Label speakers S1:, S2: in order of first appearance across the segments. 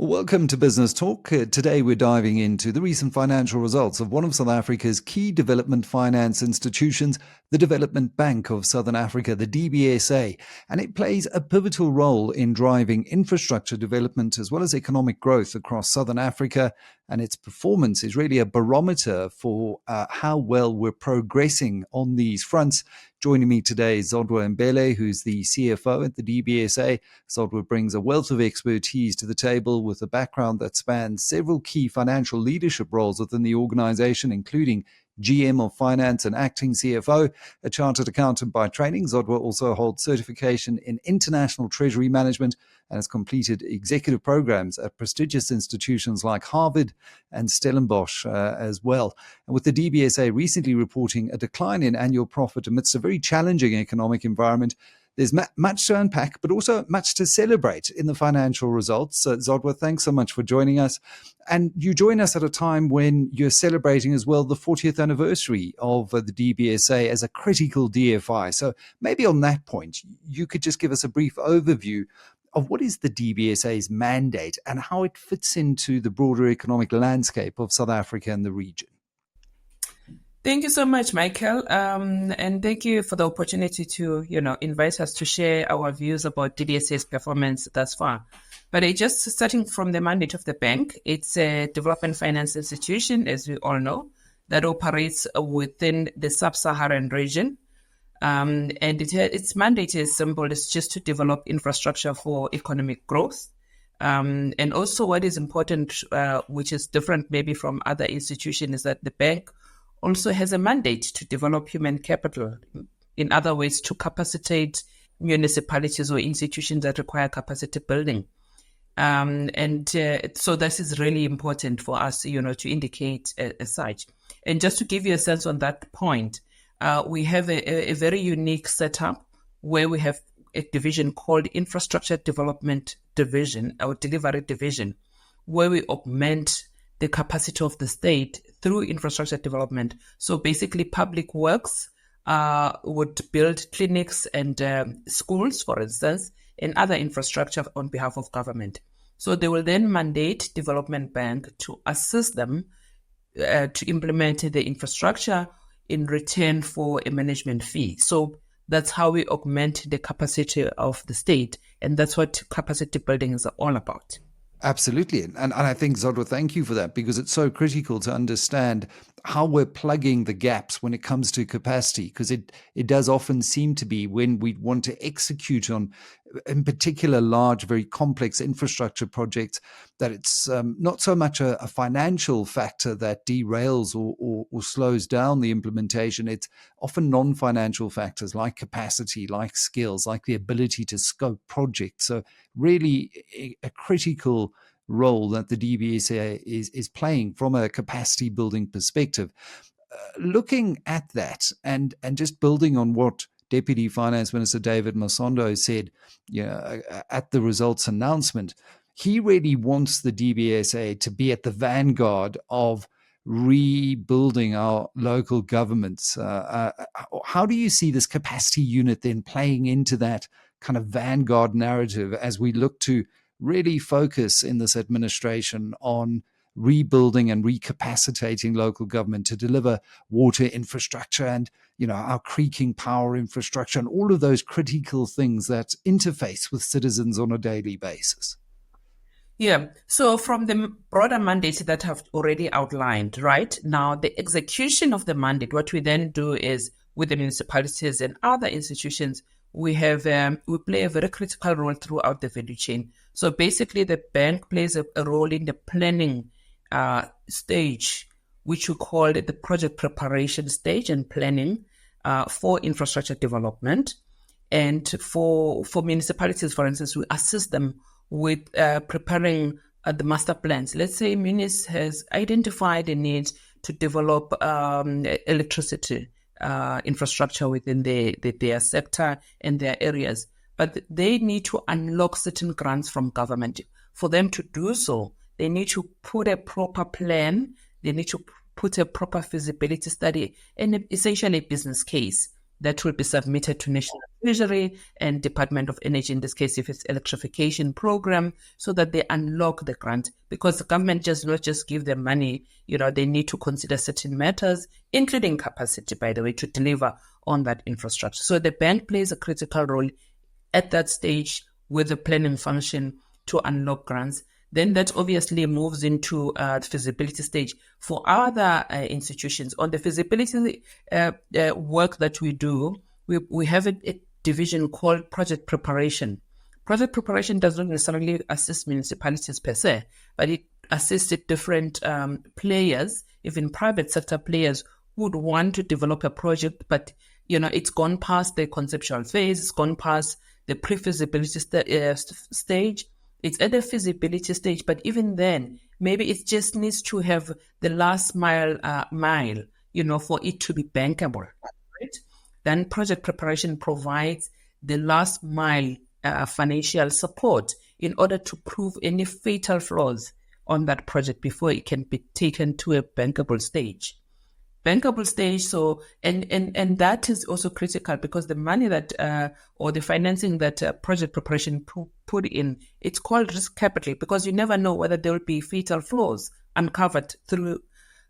S1: Welcome to Business Talk. Today we're diving into the recent financial results of one of South Africa's key development finance institutions, the Development Bank of Southern Africa, the DBSA, and it plays a pivotal role in driving infrastructure development as well as economic growth across Southern Africa, and its performance is really a barometer for how well we're progressing on these fronts. Joining me today is Zodwa Mbele, who's the CFO at the DBSA. Zodwa brings a wealth of expertise to the table with a background that spans several key financial leadership roles within the organization, including GM of Finance and acting CFO, a chartered accountant by training. Zodwa also holds certification in International Treasury Management and has completed executive programs at prestigious institutions like Harvard and Stellenbosch as well. And with the DBSA recently reporting a decline in annual profit amidst a very challenging economic environment, there's much to unpack, but also much to celebrate in the financial results. So, Zodwa, thanks so much for joining us. And you join us at a time when you're celebrating as well the 40th anniversary of the DBSA as a critical DFI. So maybe on that point, you could just give us a brief overview of what is the DBSA's mandate and how it fits into the broader economic landscape of South Africa and the region.
S2: Thank you so much, Michael. And thank you for the opportunity to, invite us to share our views about DBSA's performance thus far. But just starting from the mandate of the bank, it's a development finance institution, as we all know, that operates within the sub-Saharan region. And its mandate is simple. It's just to develop infrastructure for economic growth. And also what is important, which is different maybe from other institutions, is that the bank also has a mandate to develop human capital. In other words, to capacitate municipalities or institutions that require capacity building. So this is really important for us, to indicate as such. And just to give you a sense on that point, we have a very unique setup where we have a division called Infrastructure Development Division, or Delivery Division, where we augment the capacity of the state through infrastructure development. So basically public works would build clinics and schools, for instance, and other infrastructure on behalf of government. So they will then mandate Development Bank to assist them to implement the infrastructure in return for a management fee. So that's how we augment the capacity of the state. And that's what capacity building is all about.
S1: Absolutely. And I think, Zodwa, thank you for that, because it's so critical to understand how we're plugging the gaps when it comes to capacity, because it does often seem to be when we want to execute on, in particular, large, very complex infrastructure projects, that it's not so much a financial factor that derails or slows down the implementation. It's often non-financial factors like capacity, like skills, like the ability to scope projects. So really a critical role that the DBSA is playing from a capacity building perspective. Looking at that and just building on what Deputy Finance Minister David Masondo said at the results announcement, he really wants the DBSA to be at the vanguard of rebuilding our local governments. How do you see this capacity unit then playing into that kind of vanguard narrative as we look to really focus in this administration on rebuilding and recapacitating local government to deliver water infrastructure and, our creaking power infrastructure and all of those critical things that interface with citizens on a daily basis?
S2: Yeah. So from the broader mandate that I've already outlined, right now, the execution of the mandate, what we then do is with the municipalities and other institutions, we play a very critical role throughout the value chain. So basically, the bank plays a role in the planning stage, which we call the project preparation stage and planning for infrastructure development. And for municipalities, for instance, we assist them with preparing the master plans. Let's say Munis has identified the need to develop electricity infrastructure within their sector and their areas. But they need to unlock certain grants from government. For them to do so, they need to put a proper plan, they need to put a proper feasibility study and essentially a business case that will be submitted to National Treasury and Department of Energy, in this case, if it's electrification program, so that they unlock the grant. Because the government does not just give them money, they need to consider certain matters, including capacity, by the way, to deliver on that infrastructure. So the bank plays a critical role at that stage with the planning function to unlock grants. Then that obviously moves into the feasibility stage for other institutions. On the feasibility work that we do, we have a division called project preparation. Project preparation does not necessarily assist municipalities per se, but it assists different players, even private sector players who would want to develop a project, but it's gone past the conceptual phase, it's gone past the pre-feasibility stage. It's at the feasibility stage, but even then, maybe it just needs to have the last mile, for it to be bankable, right? Then project preparation provides the last mile financial support in order to prove any fatal flaws on that project before it can be taken to a bankable stage. So and that is also critical, because the money that or the financing that project preparation put in, it's called risk capital, because you never know whether there will be fatal flaws uncovered through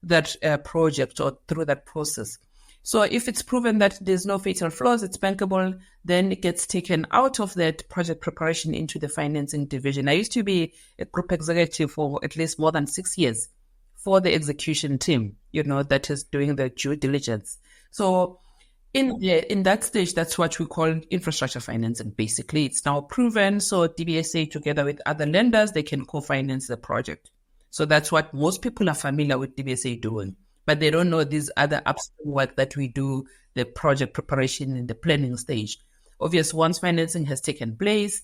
S2: that project or through that process. So if it's proven that there's no fatal flaws, it's bankable, then it gets taken out of that project preparation into the financing division. I used to be a group executive for at least more than 6 years for the execution team, that is doing the due diligence. So in that stage, that's what we call infrastructure financing. Basically, it's now proven. So DBSA, together with other lenders, they can co-finance the project. So that's what most people are familiar with DBSA doing, but they don't know these other upstream work that we do, the project preparation in the planning stage. Obviously, once financing has taken place,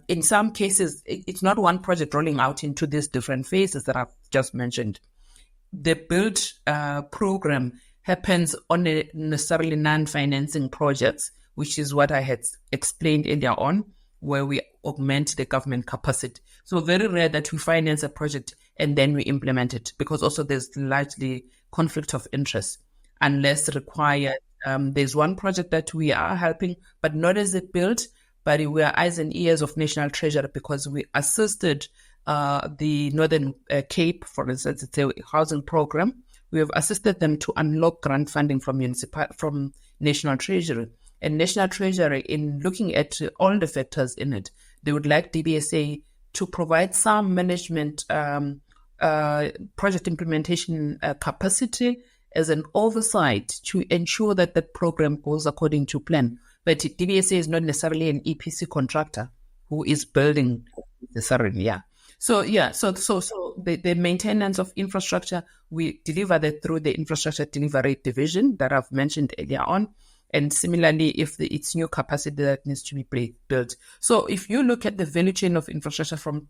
S2: in some cases, it's not one project rolling out into these different phases that I've just mentioned. The build program happens on a necessarily non-financing projects, which is what I had explained earlier on, where we augment the government capacity. So very rare that we finance a project and then we implement it, because also there's largely conflict of interest unless required. There's one project that we are helping, but not as a build, but we are eyes and ears of National Treasury, because we assisted the Northern Cape, for instance, it's a housing program. We have assisted them to unlock grant funding from National Treasury. And National Treasury, in looking at all the factors in it, they would like DBSA to provide some management project implementation capacity as an oversight to ensure that that program goes according to plan. But DBSA is not necessarily an EPC contractor who is building necessarily, So the maintenance of infrastructure, we deliver that through the infrastructure delivery division that I've mentioned earlier on. And similarly, if it's new capacity that needs to be built. So if you look at the value chain of infrastructure from,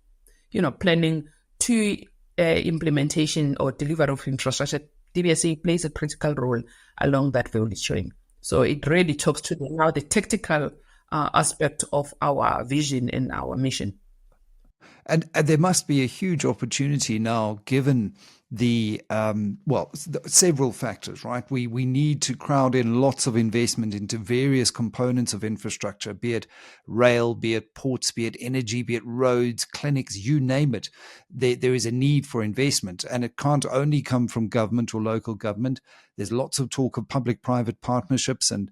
S2: planning to implementation or delivery of infrastructure, DBSA plays a critical role along that value chain. So it really talks to now the tactical aspect of our vision and our mission.
S1: And there must be a huge opportunity now, given the several factors, right? We need to crowd in lots of investment into various components of infrastructure, be it rail, be it ports, be it energy, be it roads, clinics, you name it. There is a need for investment, and it can't only come from government or local government. There's lots of talk of public-private partnerships, and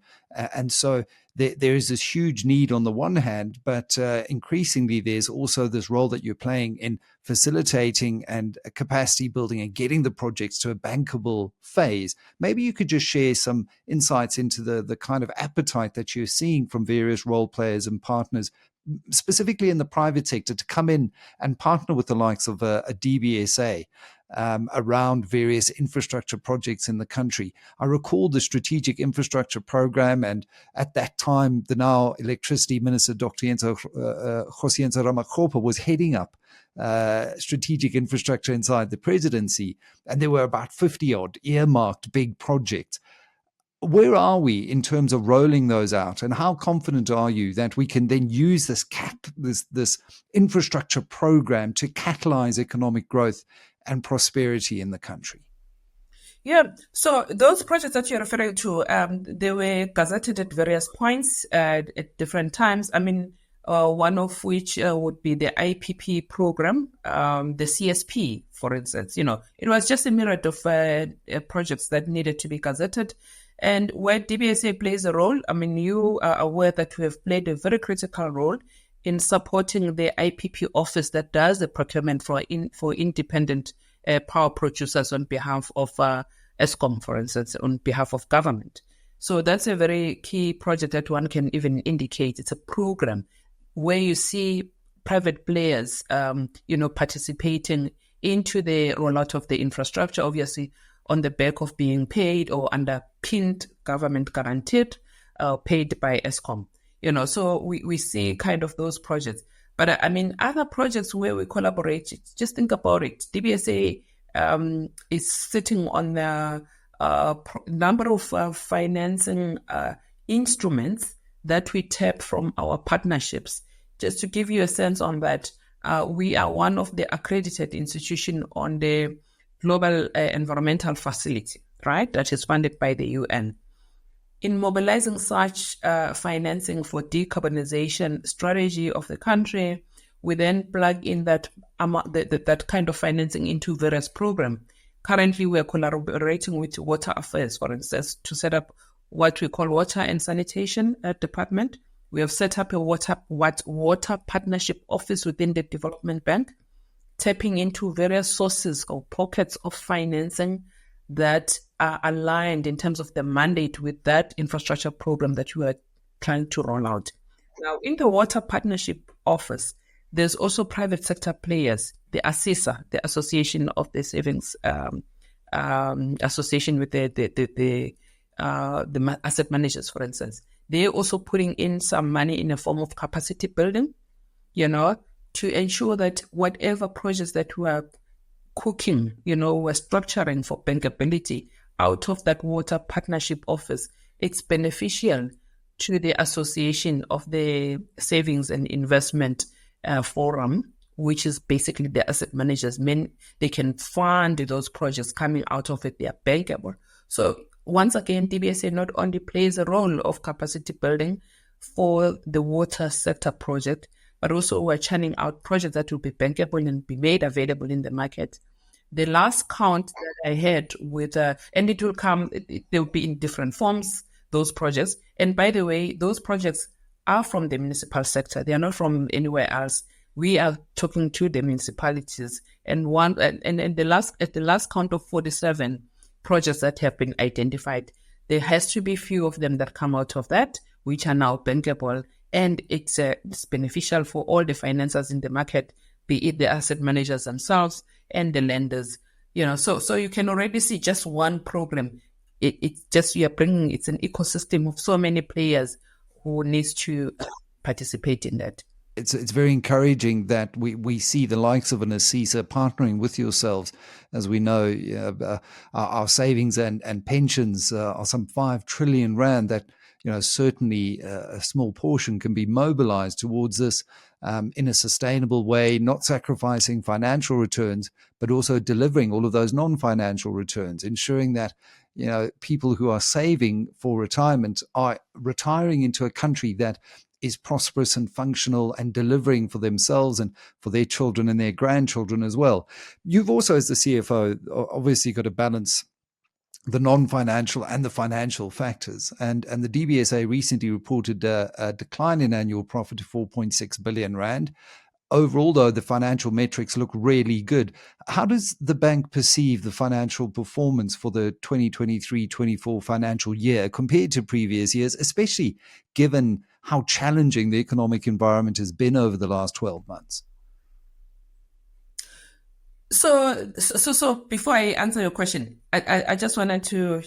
S1: so there is this huge need on the one hand, but increasingly there's also this role that you're playing in facilitating and capacity building and getting the projects to a bankable phase. Maybe you could just share some insights into the kind of appetite that you're seeing from various role players and partners, specifically in the private sector, to come in and partner with the likes of a DBSA around various infrastructure projects in the country. I recall the Strategic Infrastructure Program, and at that time, the now Electricity Minister, Dr. Josienza Ramakgopa, was heading up strategic infrastructure inside the presidency, and there were about 50-odd earmarked big projects. Where are we in terms of rolling those out, and how confident are you that we can then use this infrastructure program to catalyze economic growth and prosperity in the country?
S2: Yeah, so those projects that you're referring to, they were gazetted at various points at different times. I mean, one of which would be the IPP program, the CSP, for instance. It was just a myriad of projects that needed to be gazetted. And where DBSA plays a role, I mean, you are aware that we have played a very critical role in supporting the IPP office that does the procurement for independent power producers on behalf of ESCOM, for instance, on behalf of government. So that's a very key project that one can even indicate. It's a program where you see private players, participating into the rollout of the infrastructure, obviously on the back of being paid or underpinned, government guaranteed, paid by ESCOM. So we see kind of those projects. But I mean, other projects where we collaborate, just think about it. DBSA is sitting on the number of financing instruments that we tap from our partnerships. Just to give you a sense on that, we are one of the accredited institutions on the Global Environmental Facility, right? That is funded by the UN. In mobilizing such financing for decarbonization strategy of the country, we then plug in that kind of financing into various programs. Currently, we are collaborating with Water Affairs, for instance, to set up what we call Water and Sanitation Department. We have set up a water partnership office within the Development Bank, tapping into various sources or pockets of financing that are aligned in terms of the mandate with that infrastructure program that we are trying to roll out. Now, in the Water Partnership Office, there's also private sector players, the ASISA, the Association of the Savings Association with the asset managers, for instance. They're also putting in some money in a form of capacity building, to ensure that whatever projects that we are cooking, we're structuring for bankability out of that Water Partnership Office, it's beneficial to the association of the Savings and Investment Forum, which is basically the asset managers. They can fund those projects coming out of it. They are bankable. So once again, DBSA not only plays a role of capacity building for the water sector project, but also we're churning out projects that will be bankable and be made available in the market. The last count that I had with, and it will come, they will be in different forms, those projects. And by the way, those projects are from the municipal sector. They are not from anywhere else. We are talking to the municipalities. And at the last count of 47 projects that have been identified, there has to be few of them that come out of that, which are now bankable. And it's beneficial for all the financiers in the market, be it the asset managers themselves and the lenders. So you can already see just one program. It's just it's an ecosystem of so many players who needs to participate in that.
S1: It's very encouraging that we see the likes of an ASISA partnering with yourselves. As we know, our savings and pensions are some 5 trillion rand that, certainly a small portion can be mobilized towards this in a sustainable way, not sacrificing financial returns, but also delivering all of those non-financial returns, ensuring that, people who are saving for retirement are retiring into a country that is prosperous and functional and delivering for themselves and for their children and their grandchildren as well. You've also, as the CFO, obviously got to balance the non-financial and the financial factors. And the DBSA recently reported a decline in annual profit of 4.6 billion rand. Overall, though, the financial metrics look really good. How does the bank perceive the financial performance for the 2023-24 financial year compared to previous years, especially given how challenging the economic environment has been over the last 12 months?
S2: So before I answer your question, I just wanted to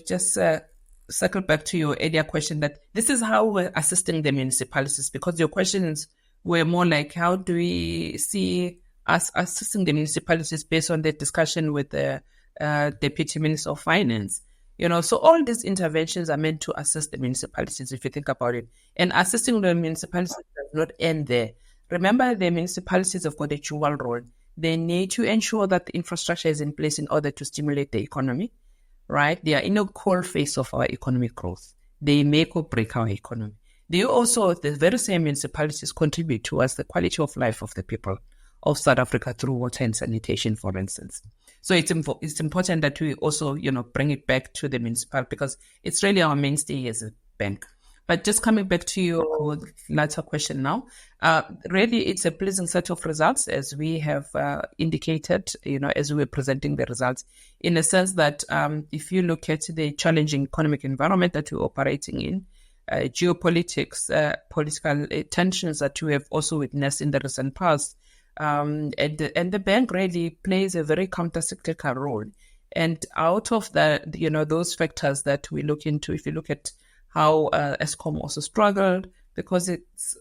S2: circle back to your earlier question that this is how we're assisting the municipalities, because your questions were more like, how do we see us assisting the municipalities based on the discussion with the Deputy Minister of Finance? So all these interventions are meant to assist the municipalities, if you think about it. And assisting the municipalities does not end there. Remember, the municipalities have got a dual role. They need to ensure that the infrastructure is in place in order to stimulate the economy. right? They are in a core phase of our economic growth. They make or break our economy. They also, the very same municipalities contribute towards the quality of life of the people of South Africa through water and sanitation, for instance. So it's important that we also, bring it back to the municipal, because it's really our mainstay as a bank. But just coming back to your latter question now, really it's a pleasant set of results, as we have indicated, as we were presenting the results, in a sense that if you look at the challenging economic environment that we're operating in, geopolitics, political tensions that we have also witnessed in the recent past, and the bank really plays a very counter-cyclical role. And out of that, those factors that we look into, if you look at how Eskom also struggled, because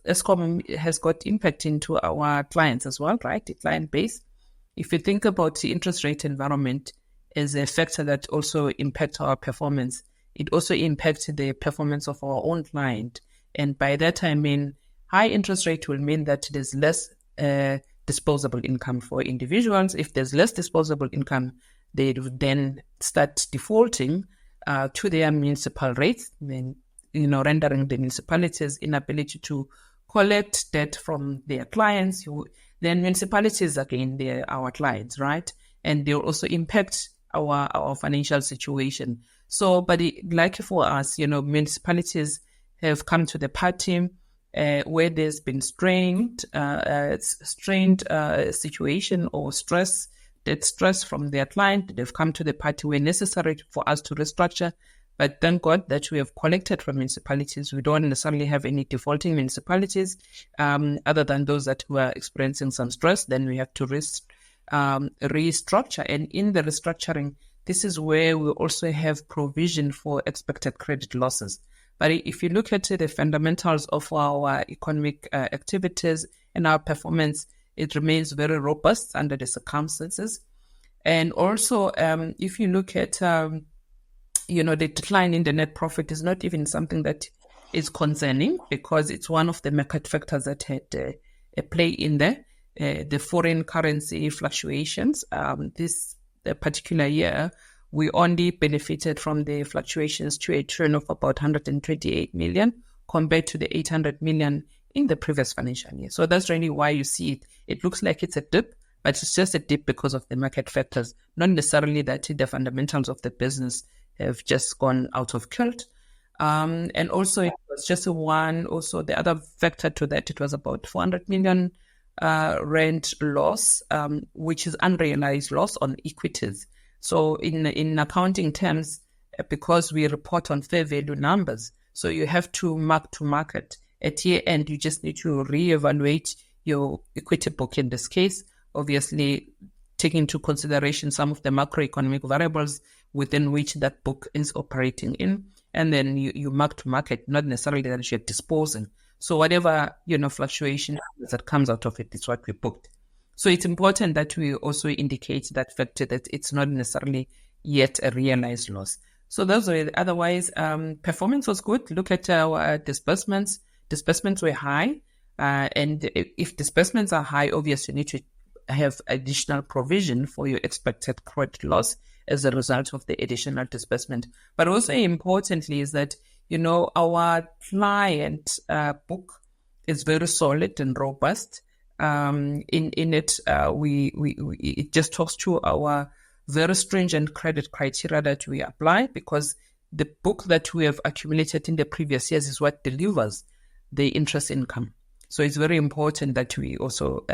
S2: Eskom has got impact into our clients as well, right? The client base. If you think about the interest rate environment as a factor that also impacts our performance, it also impacts the performance of our own client. And by that, I mean, high interest rate will mean that there's less disposable income for individuals. If there's less disposable income, they would then start defaulting to their municipal rates, then rendering the municipalities' inability to collect debt from their clients. Then municipalities, again, they're our clients, right? And they'll also impact our financial situation. So, but like for us, municipalities have come to the party where there's been strained situation or stress, debt stress from their client. They've come to the party where necessary for us to restructure. But thank God that we have collected from municipalities. We don't necessarily have any defaulting municipalities other than those that were experiencing some stress. Then we have to restructure. And in the restructuring, this is where we also have provision for expected credit losses. But if you look at the fundamentals of our economic activities and our performance, it remains very robust under the circumstances. And also, if you look at the decline in the net profit is not even something that is concerning, because it's one of the market factors that had a play in there. The foreign currency fluctuations. This particular year, we only benefited from the fluctuations to a tune of about 128 million compared to the 800 million in the previous financial year. So that's really why you see it. It looks like it's a dip, but it's just a dip because of the market factors, not necessarily that the fundamentals of the business have just gone out of kilt. And also it was just also the other factor to that, it was about 400 million rand loss, which is unrealized loss on equities. So in accounting terms, because we report on fair value numbers, so you have to mark to market. At year end, you just need to reevaluate your equity book in this case, obviously taking into consideration some of the macroeconomic variables within which that book is operating in. And then you mark to market, not necessarily that you're disposing. So whatever, fluctuation that comes out of it is what we booked. So it's important that we also indicate that factor, that it's not necessarily yet a realized loss. So those were, otherwise, performance was good. Look at our disbursements. Disbursements were high. And if disbursements are high, obviously you need to have additional provision for your expected credit loss as a result of the additional disbursement. But also importantly is that, our client book is very solid and robust. In it, it just talks to our very stringent credit criteria that we apply, because the book that we have accumulated in the previous years is what delivers the interest income. So it's very important that we also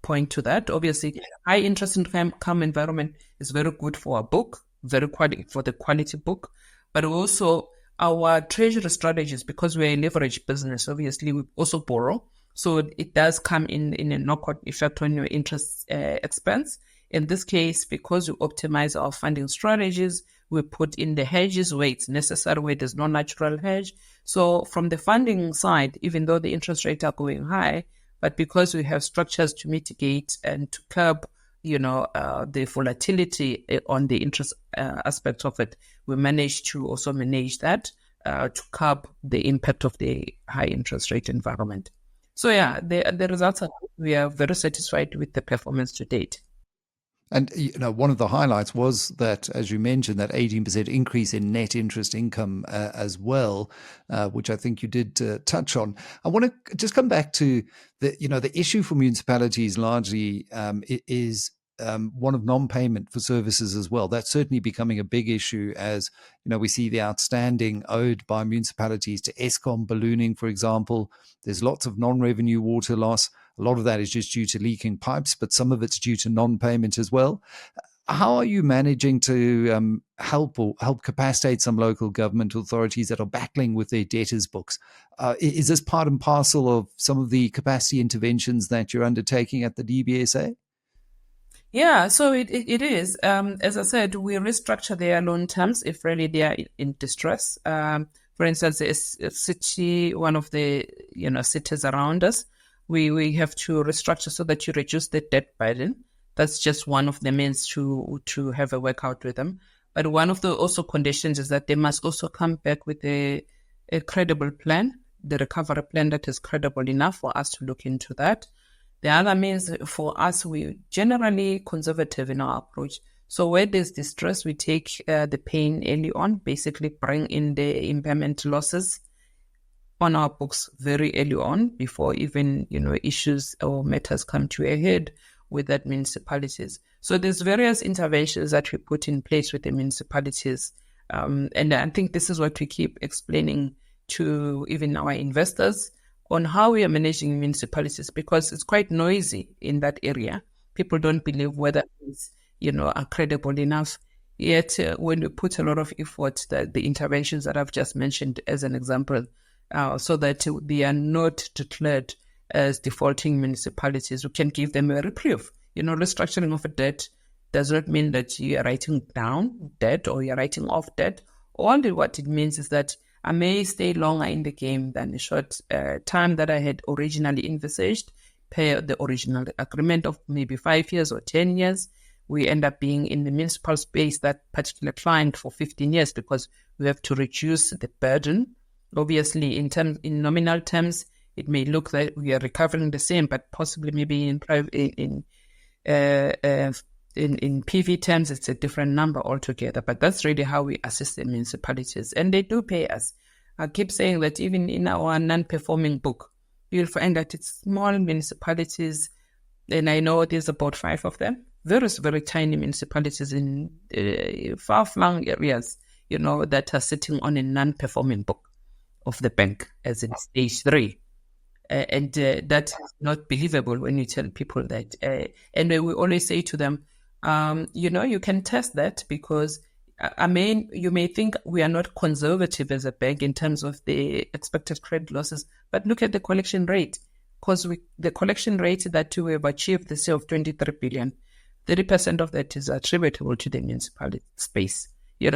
S2: point to that. Obviously, high interest income environment is very good for our book, for the quality book, but also our treasury strategies, because we're a leverage business, obviously we also borrow. So it does come in a knock-on effect on your interest expense. In this case, because we optimize our funding strategies, we put in the hedges where it's necessary, where there's no natural hedge. So from the funding side, even though the interest rates are going high, but because we have structures to mitigate and to curb, the volatility on the interest aspect of it, we managed to also manage that to curb the impact of the high interest rate environment. So yeah, the results are, we are very satisfied with the performance to date.
S1: And one of the highlights was that, as you mentioned, that 18% increase in net interest income as well, which I think you did touch on. I want to just come back to the issue for municipalities largely is one of non-payment for services as well. That's certainly becoming a big issue as we see the outstanding owed by municipalities to Eskom ballooning, for example. There's lots of non-revenue water loss. A lot of that is just due to leaking pipes, but some of it's due to non-payment as well. How are you managing to help capacitate some local government authorities that are battling with their debtors' books? Is this part and parcel of some of the capacity interventions that you're undertaking at the DBSA?
S2: Yeah, so it is. As I said, we restructure their loan terms if really they are in distress. For instance, a city, one of the cities around us, we have to restructure so that you reduce the debt burden. That's just one of the means to have a workout with them. But one of the also conditions is that they must also come back with a credible plan, the recovery plan that is credible enough for us to look into that. The other means for us, we're generally conservative in our approach. So where there's distress, we take the pain early on, basically bring in the impairment losses on our books very early on before even, issues or matters come to a head with that municipalities. So there's various interventions that we put in place with the municipalities. And I think this is what we keep explaining to even our investors on how we are managing municipalities, because it's quite noisy in that area. People don't believe whether it's, are credible enough. Yet when we put a lot of effort, that the interventions that I've just mentioned as an example, so that they are not declared as defaulting municipalities, we can give them a reprieve. Restructuring of a debt does not mean that you are writing down debt or you're writing off debt. Only what it means is that I may stay longer in the game than the short time that I had originally envisaged, pay the original agreement of maybe 5 years or 10 years. We end up being in the municipal space, that particular client, for 15 years because we have to reduce the burden. Obviously, in nominal terms, it may look like we are recovering the same, but possibly maybe in PV terms, it's a different number altogether. But that's really how we assist the municipalities, and they do pay us. I keep saying that even in our non-performing book, you'll find that it's small municipalities, and I know there's about 5 of them, very, very tiny municipalities in far-flung areas, that are sitting on a non-performing book of the bank as in stage 3. And that is not believable when you tell people that. And we always say to them, you can test that because, you may think we are not conservative as a bank in terms of the expected credit losses, but look at the collection rate. Because the collection rate that we have achieved this year of 23 billion, 30% of that is attributable to the municipality space.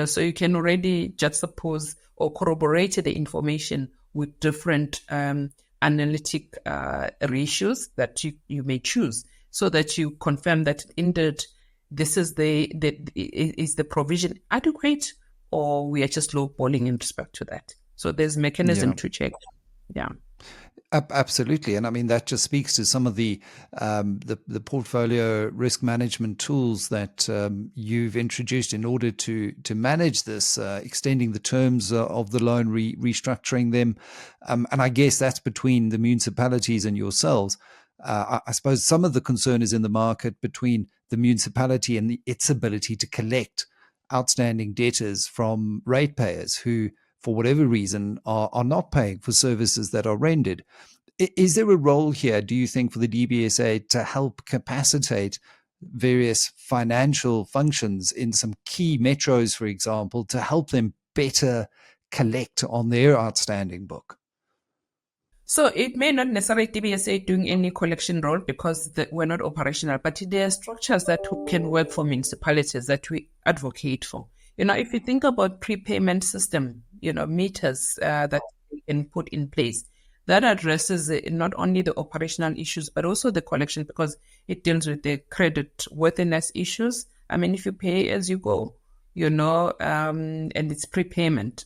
S2: So you can already juxtapose or corroborate the information with different analytic ratios that you may choose, so that you confirm that indeed this is the provision adequate, or we are just lowballing in respect to that. So there's mechanism to check. Yeah.
S1: Absolutely, and I mean that just speaks to some of the portfolio risk management tools that you've introduced in order to manage this, extending the terms of the loan, restructuring them, and I guess that's between the municipalities and yourselves. I suppose some of the concern is in the market between the municipality and its ability to collect outstanding debtors from ratepayers who, for whatever reason, are not paying for services that are rendered. Is there a role here, do you think, for the DBSA to help capacitate various financial functions in some key metros, for example, to help them better collect on their outstanding book?
S2: So it may not necessarily DBSA doing any collection role because we're not operational, but there are structures that can work for municipalities that we advocate for. If you think about prepayment system, meters that we can put in place, that addresses not only the operational issues, but also the collection, because it deals with the credit worthiness issues. I mean, if you pay as you go, and it's prepayment,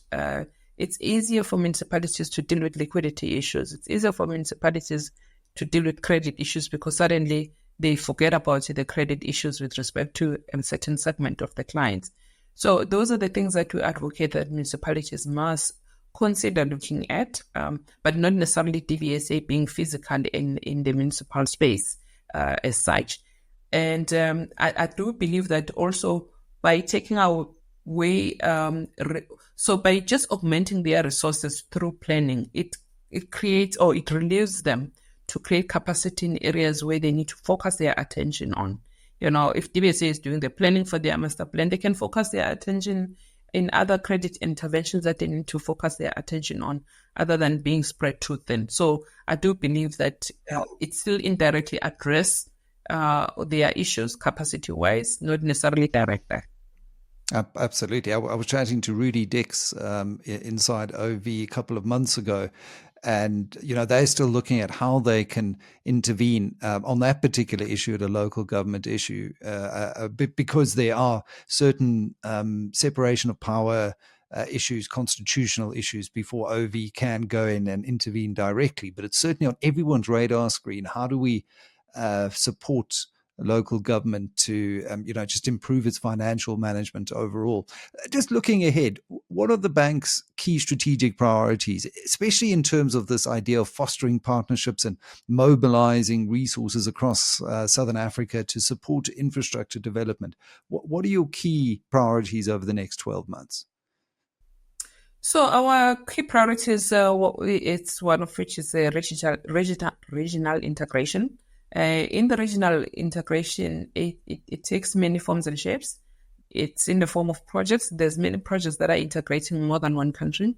S2: it's easier for municipalities to deal with liquidity issues. It's easier for municipalities to deal with credit issues because suddenly they forget about the credit issues with respect to a certain segment of the clients. So those are the things that we advocate that municipalities must consider looking at, but not necessarily DBSA being physical in the municipal space as such. And I do believe that also by taking our way, so by just augmenting their resources through planning, it creates, or it relieves them to create capacity in areas where they need to focus their attention on. If DBSA is doing the planning for their master plan, they can focus their attention in other credit interventions that they need to focus their attention on, other than being spread too thin. So I do believe that it still indirectly address their issues capacity-wise, not necessarily directly.
S1: Absolutely. I was chatting to Rudy Dix inside OV a couple of months ago, and they're still looking at how they can intervene on that particular issue at a local government issue, because there are certain separation of power issues, constitutional issues, before OV can go in and intervene directly. But it's certainly on everyone's radar screen. How do we support local government to, just improve its financial management overall? Just looking ahead, what are the bank's key strategic priorities, especially in terms of this idea of fostering partnerships and mobilizing resources across Southern Africa to support infrastructure development? What are your key priorities over the next 12 months?
S2: So our key priorities, it's one of which is regional integration. In the regional integration, it takes many forms and shapes. It's in the form of projects. There's many projects that are integrating more than one country.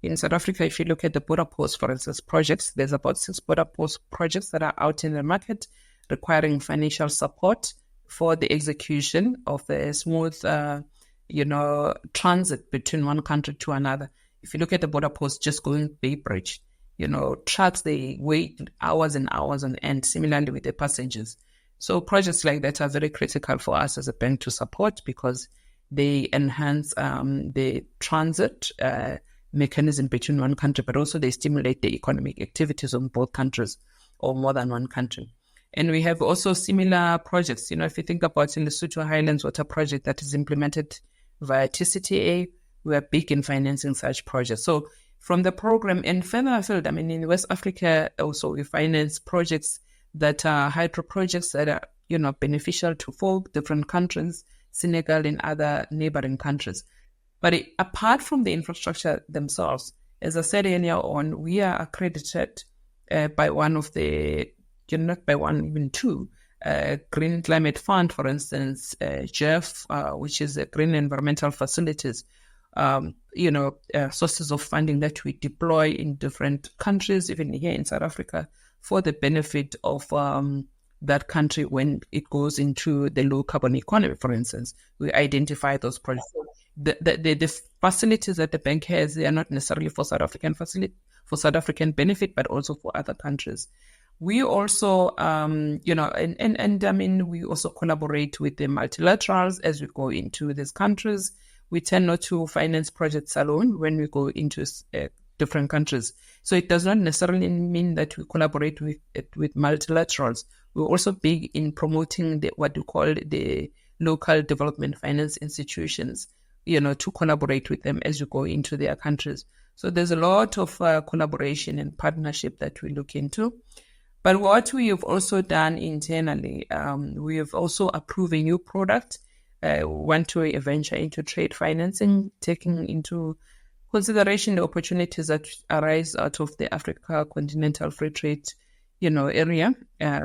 S2: In South Africa, if you look at the border post, for instance, projects, there's about 6 border post projects that are out in the market requiring financial support for the execution of a smooth, transit between one country to another. If you look at the border post just going Bay Bridge, trucks, they wait hours and hours on end, similarly with the passengers. So projects like that are very critical for us as a bank to support, because they enhance the transit mechanism between one country, but also they stimulate the economic activities of both countries or more than one country. And we have also similar projects. If you think about in the Lesotho Highlands Water Project that is implemented via TCTA, we are big in financing such projects. So from the program and further afield, in West Africa also we finance projects that are hydro projects that are, beneficial to 4 different countries, Senegal and other neighboring countries. But apart from the infrastructure themselves, as I said earlier on, we are accredited by one of the, not by one, even 2, Green Climate Fund, for instance, GEF, which is a Green Environmental Facilities, sources of funding that we deploy in different countries, even here in South Africa, for the benefit of that country when it goes into the low carbon economy, for instance. We identify those projects. The facilities that the bank has, they are not necessarily for South African benefit, but also for other countries. We also, we also collaborate with the multilaterals as we go into these countries. We tend not to finance projects alone when we go into different countries. So it does not necessarily mean that we collaborate with multilaterals. We're also big in promoting what we call the local development finance institutions, to collaborate with them as we go into their countries. So there's a lot of collaboration and partnership that we look into. But what we have also done internally, we have also approved a new product. Want to venture into trade financing, taking into consideration the opportunities that arise out of the Africa Continental Free Trade, area.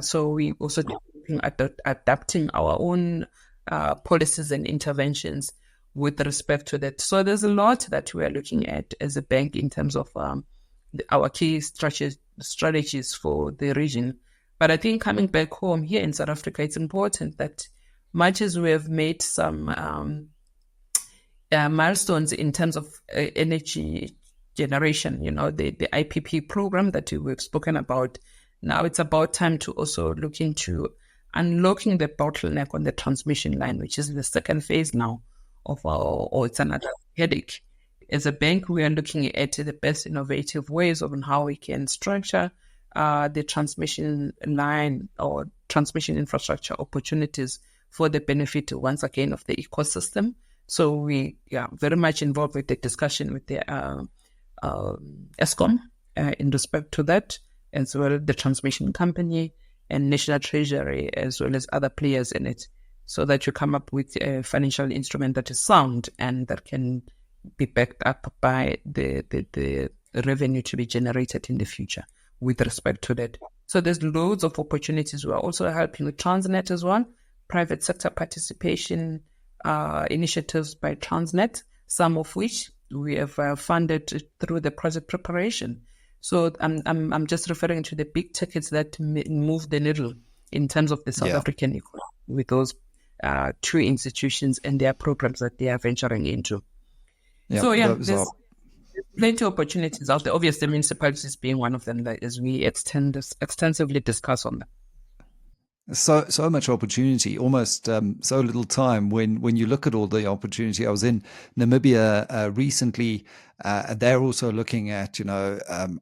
S2: So we also looking at adapting our own policies and interventions with respect to that. So there's a lot that we are looking at as a bank in terms of our key strategies for the region. But I think coming back home here in South Africa, it's important that much as we have made some milestones in terms of energy generation, the IPP program that we've spoken about, now it's about time to also look into unlocking the bottleneck on the transmission line, which is the second phase now of it's another headache. As a bank, we are looking at the best innovative ways of how we can structure the transmission line or transmission infrastructure opportunities for the benefit, once again, of the ecosystem. So we are very much involved with the discussion with the ESCOM in respect to that, as well the transmission company and National Treasury, as well as other players in it, so that you come up with a financial instrument that is sound and that can be backed up by the revenue to be generated in the future with respect to that. So there's loads of opportunities. We're also helping with Transnet as well, private sector participation initiatives by Transnet, some of which we have funded through the project preparation. So I'm just referring to the big tickets that move the needle in terms of the South African economy with those two institutions and their programs that they are venturing into. So there's plenty of opportunities out there. Obviously, municipalities being one of them, that as we extensively discuss on that.
S1: So much opportunity, almost so little time. When you look at all the opportunity, I was in Namibia recently. They're also looking at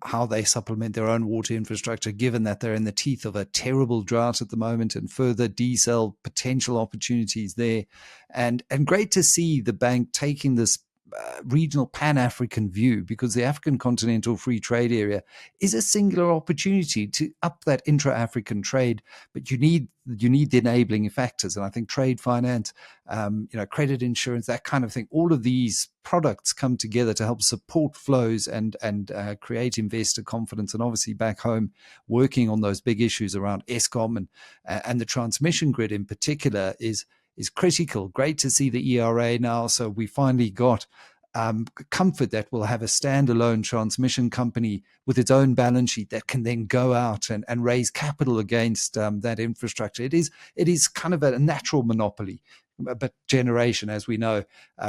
S1: how they supplement their own water infrastructure, given that they're in the teeth of a terrible drought at the moment, and further diesel potential opportunities there. And great to see the bank taking this regional Pan-African view, because the African Continental Free Trade Area is a singular opportunity to up that intra-African trade, but you need the enabling factors. And I think trade finance, credit insurance, that kind of thing, all of these products come together to help support flows and create investor confidence. And obviously back home, working on those big issues around ESCOM and the transmission grid in particular is critical. Great to see the ERA now. So we finally got comfort that we'll have a standalone transmission company with its own balance sheet that can then go out and raise capital against that infrastructure. It is kind of a natural monopoly. But generation, as we know,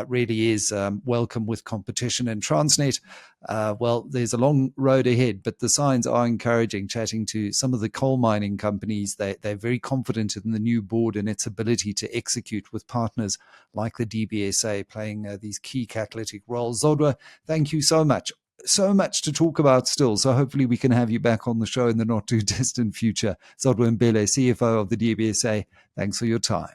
S1: really is welcome with competition. And Transnet, well, there's a long road ahead, but the signs are encouraging. Chatting to some of the coal mining companies, they're very confident in the new board and its ability to execute with partners like the DBSA playing these key catalytic roles. Zodwa, thank you so much. So much to talk about still, so hopefully we can have you back on the show in the not too distant future. Zodwa Mbele, CFO of the DBSA, thanks for your time.